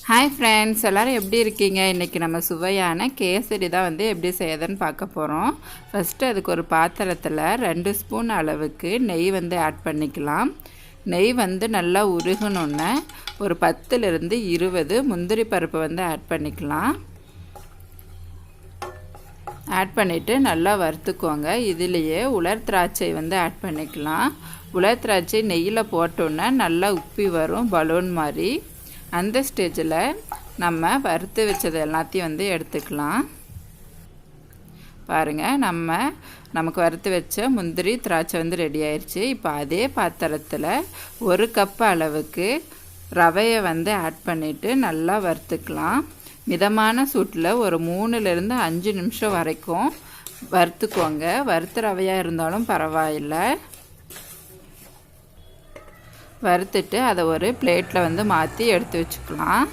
Hi friends, எல்லோரும் எப்படி இருக்கீங்க? இன்றைக்கி நம்ம சுவையான கேசரி தான் வந்து எப்படி செய்யறதுன்னு பார்க்க போகிறோம். ஃபஸ்ட்டு அதுக்கு ஒரு பாத்திரத்தில் 2 ஸ்பூன் அளவுக்கு நெய் வந்து ஆட் பண்ணிக்கலாம். நெய் வந்து நல்லா உருகணுன்னு ஒரு 10லிருந்து 20 முந்திரி பருப்பு வந்து ஆட் பண்ணிக்கலாம். ஆட் பண்ணிவிட்டு நல்லா வறுத்துக்கோங்க. இதுலேயே உலர் திராட்சை வந்து ஆட் பண்ணிக்கலாம். உலர் திராட்சை நெய்யில் போட்டோன்னா நல்லா உப்பி வரும், பலூன் மாதிரி. அந்த ஸ்டேஜில் நம்ம வறுத்து வச்சது எல்லாத்தையும் வந்து எடுத்துக்கலாம். பாருங்கள், நமக்கு வறுத்து வச்ச முந்திரி திராட்சை வந்து ரெடி ஆயிடுச்சு. இப்போ அதே பாத்திரத்தில் 1 கப் அளவுக்கு ரவையை வந்து ஆட் பண்ணிவிட்டு நல்லா வறுத்துக்கலாம். மிதமான சூட்டில் ஒரு 3லிருந்து 5 நிமிஷம் வரைக்கும் வறுத்துக்கோங்க. வறுத்த ரவையாக இருந்தாலும் பரவாயில்லை. வறுத்துட்டு அதை ஒரு பிளேட்டில் வந்து மாற்றி எடுத்து வச்சுக்கலாம்.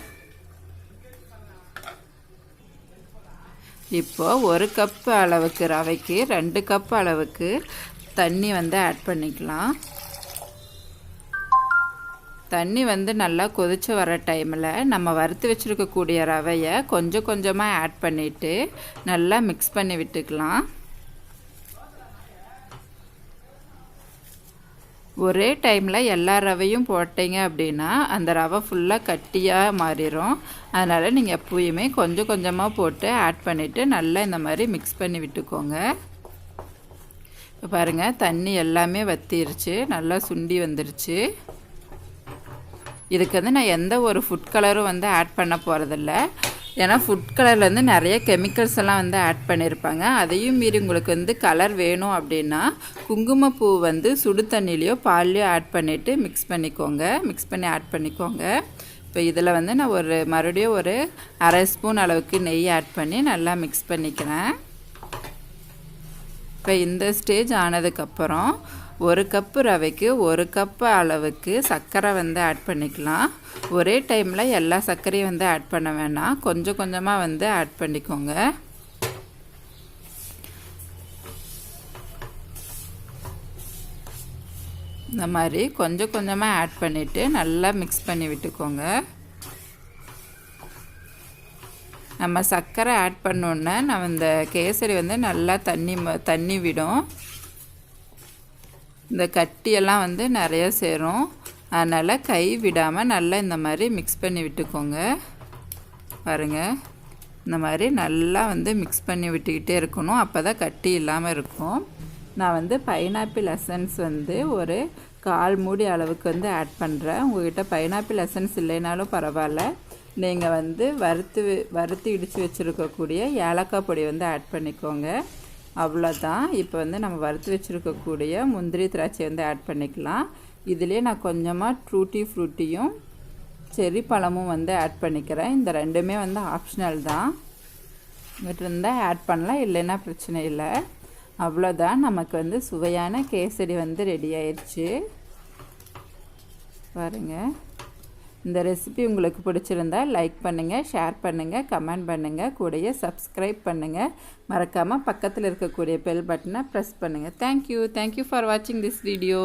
இப்போது 1 கப் அளவுக்கு ரவைக்கு 2 கப் அளவுக்கு தண்ணி வந்து ஆட் பண்ணிக்கலாம். தண்ணி வந்து நல்லா கொதித்து வர டைமில் நம்ம வறுத்து வச்சுருக்கக்கூடிய ரவையை கொஞ்சம் கொஞ்சமாக ஆட் பண்ணிவிட்டு நல்லா மிக்ஸ் பண்ணி விட்டுக்கலாம். ஒரே டைமில் எல்லா ரவையும் போட்டிங்க அப்படின்னா அந்த ரவை ஃபுல்லாக கட்டியாக மாறிடும். அதனால் நீங்கள் எப்போயுமே கொஞ்சம் கொஞ்சமாக போட்டு ஆட் பண்ணிவிட்டு நல்லா இந்த மாதிரி மிக்ஸ் பண்ணி விட்டுக்கோங்க. இப்போ பாருங்கள், தண்ணி எல்லாமே வற்றிருச்சு, நல்லா சுண்டி வந்துருச்சு. இதுக்கு வந்து நான் எந்த ஒரு ஃபுட் கலரும் வந்து ஆட் பண்ண போகிறதில்ல. ஏன்னா ஃபுட் கலரில் வந்து நிறைய கெமிக்கல்ஸ் எல்லாம் வந்து ஆட் பண்ணியிருப்பாங்க. அதையும் மீறி உங்களுக்கு வந்து கலர் வேணும் அப்படின்னா குங்குமப்பூ வந்து சுடு தண்ணிலையோ பால்லையோ ஆட் பண்ணிவிட்டு மிக்ஸ் பண்ணி ஆட் பண்ணிக்கோங்க. இப்போ இதில் வந்து நான் மறுபடியும் ஒரு 1/2 ஸ்பூன் அளவுக்கு நெய் ஆட் பண்ணி நல்லா மிக்ஸ் பண்ணிக்கிறேன். இப்போ இந்த ஸ்டேஜ் ஆனதுக்கப்புறம் 1 கப்பு ரவைக்கு 1 கப்பு அளவுக்கு சர்க்கரை வந்து ஆட் பண்ணிக்கலாம். ஒரே டைமில் எல்லா சர்க்கரையும் வந்து ஆட் பண்ண வேணாம், கொஞ்சம் கொஞ்சமாக வந்து ஆட் பண்ணிக்கோங்க. இந்த மாதிரி கொஞ்சம் கொஞ்சமாக ஆட் பண்ணிவிட்டு நல்லா மிக்ஸ் பண்ணி விட்டுக்கோங்க. நம்ம சர்க்கரை ஆட் பண்ணோன்னே இந்த கேசரி வந்து நல்லா தண்ணி விடும். இந்த கட்டியெல்லாம் வந்து நிறைய சேரும். அதனால் கை விடாமல் நல்லா இந்த மாதிரி மிக்ஸ் பண்ணி விட்டுக்கோங்க. பாருங்கள், இந்த மாதிரி நல்லா வந்து மிக்ஸ் பண்ணி விட்டுக்கிட்டே இருக்கணும். அப்போ தான் கட்டி இல்லாமல் இருக்கும். நான் வந்து பைனாப்பிள் எசன்ஸ் வந்து ஒரு 1/4 மூடி அளவுக்கு வந்து ஆட் பண்ணுறேன். உங்கள்கிட்ட பைனாப்பிள் எசன்ஸ் இல்லைனாலும் பரவாயில்ல. நீங்கள் வந்து வறுத்து இடித்து வச்சுருக்கக்கூடிய ஏலக்காய் பொடி வந்து ஆட் பண்ணிக்கோங்க. அவ்வளோதான். இப்போ வந்து நம்ம வறுத்து வச்சுருக்கக்கூடிய முந்திரி திராட்சை வந்து ஆட் பண்ணிக்கலாம். இதுலேயே நான் கொஞ்சமாக டூட்டி ஃப்ரூட்டியும் செர்ரி பழமும் வந்து ஆட் பண்ணிக்கிறேன். இந்த ரெண்டுமே வந்து ஆப்ஷனல் தான். இங்கிட்ட இருந்தால் ஆட் பண்ணலாம், இல்லைன்னா பிரச்சனை இல்லை. அவ்வளோதான், நமக்கு வந்து சுவையான கேசரி வந்து ரெடி ஆயிடுச்சு. பாருங்கள், இந்த ரெசிபி உங்களுக்கு பிடிச்சிருந்தா லைக் பண்ணுங்கள், ஷேர் பண்ணுங்கள், கமெண்ட் பண்ணுங்கள், கூடயே சப்ஸ்கிரைப் பண்ணுங்கள். மறக்காமல் பக்கத்தில் இருக்கக்கூடிய பெல் பட்டனை ப்ரெஸ் பண்ணுங்கள். தேங்க்யூ ஃபார் வாட்சிங் திஸ் வீடியோ.